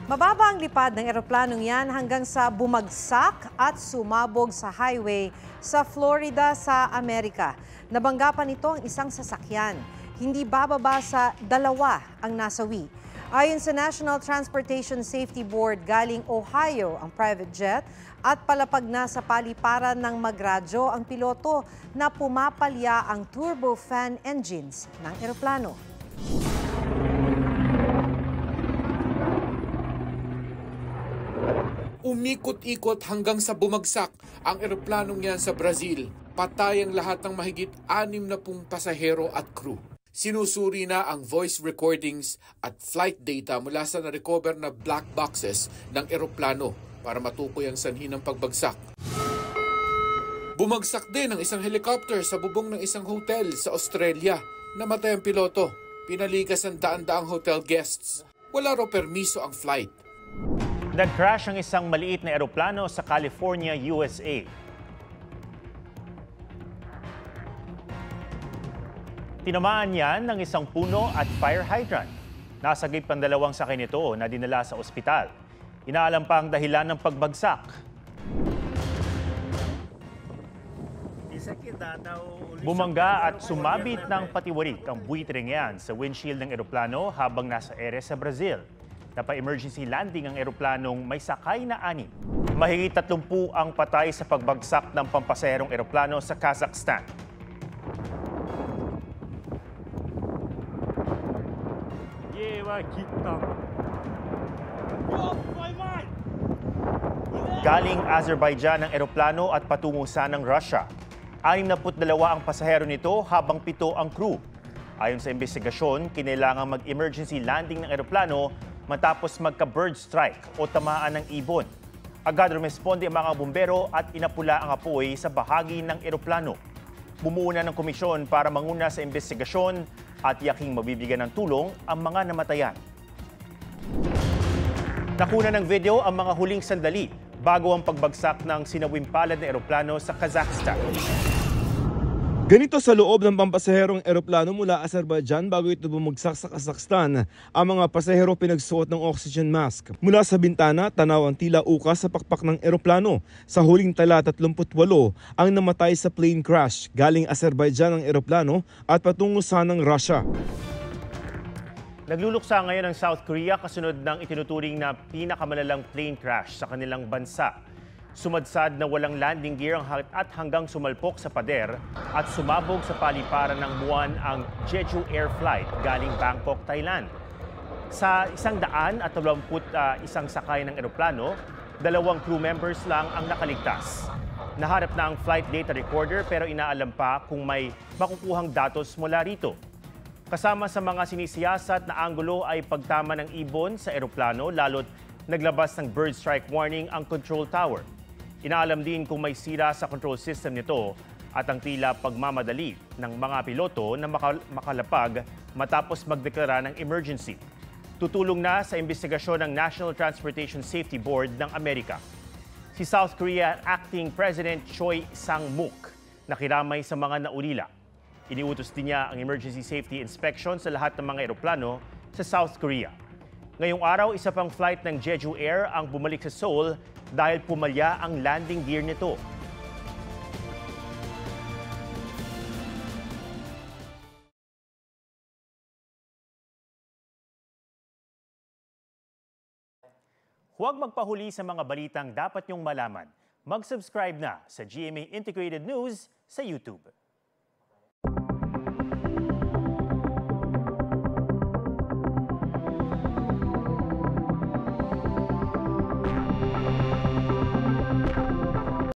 Mababa ang lipad ng eroplanong yan hanggang sa bumagsak at sumabog sa highway sa Florida sa Amerika. Nabangga pa nito ang isang sasakyan. Hindi bababa sa 2 ang nasawi. Ayon sa National Transportation Safety Board, galing Ohio ang private jet at palapag na sa paliparan ng magradyo ang piloto na pumapalya ang turbofan engines ng eroplano. Umikot-ikot hanggang sa bumagsak ang eroplanong yan sa Brazil. Patay ang lahat ng mahigit 60 pasahero at crew. Sinusuri na ang voice recordings at flight data mula sa na-recover na black boxes ng eroplano para matukoy ang sanhi ng pagbagsak. Bumagsak din ang isang helicopter sa bubong ng isang hotel sa Australia. Namatay ang piloto. Pinalikas ang daan-daang hotel guests. Wala raw permiso ang flight. Nag-crash ang isang maliit na eroplano sa California, USA. Tinamaan yan ng isang puno at fire hydrant. Nasagip ang 2 sakay nito na dinala sa ospital. Inaalam pa ang dahilan ng pagbagsak. Bumangga at sumabit ng patiwarik ang buitreng yan sa windshield ng eroplano habang nasa ere sa Brazil. Napa-emergency landing ang eroplanong may sakay na 6. Mahigit 30 ang patay sa pagbagsak ng pampasaherong eroplano sa Kazakhstan. Galing Azerbaijan ang eroplano at patungo sanang Russia. 62 ang pasahero nito habang 7 ang crew. Ayon sa investigasyon, kinailangang mag-emergency landing ng eroplano matapos magka-bird strike o tamaan ng ibon. Agad rumesponde ang mga bumbero at inapula ang apoy sa bahagi ng eroplano. Bumuo na ng komisyon para manguna sa investigasyon at yaking mabibigyan ng tulong ang mga namatayan. Nakuna ng video ang mga huling sandali bago ang pagbagsak ng sinawimpalad na eroplano sa Kazakhstan. Ganito sa loob ng pampasaherong eroplano mula Azerbaijan bago ito bumagsak sa Kazakhstan. Ang mga pasahero pinagsuot ng oxygen mask. Mula sa bintana, tanaw ang tila ukas sa pakpak ng eroplano. Sa huling tala, 38 ang namatay sa plane crash. Galing Azerbaijan ang eroplano at patungo sanang Russia. Nagluluksa ngayon ang South Korea kasunod ng itinuturing na pinakamalalang plane crash sa kanilang bansa. Sumadsad na walang landing gear at hanggang sumalpok sa pader at sumabog sa paliparan ng Muan ang Jeju Air Flight galing Bangkok, Thailand. Sa 121 sakay ng eroplano, 2 crew members lang ang nakaligtas. Naharap na ang flight data recorder pero inaalam pa kung may makukuhang datos mula rito. Kasama sa mga sinisiyasat na anggulo ay pagtama ng ibon sa eroplano lalo't naglabas ng bird strike warning ang control tower. Inaalam din kung may sira sa control system nito at ang tila pagmamadali ng mga piloto na makalapag matapos magdeklara ng emergency. Tutulong na sa investigasyon ng National Transportation Safety Board ng Amerika. Si South Korea Acting President Choi Sang-mook nakiramay sa mga naulila. Iniutos din niya ang emergency safety inspection sa lahat ng mga eroplano sa South Korea. Ngayong araw, isa pang flight ng Jeju Air ang bumalik sa Seoul dahil pumalya ang landing gear nito. Huwag magpahuli sa mga balitang dapat niyong malaman. Mag-subscribe na sa GMA Integrated News sa YouTube.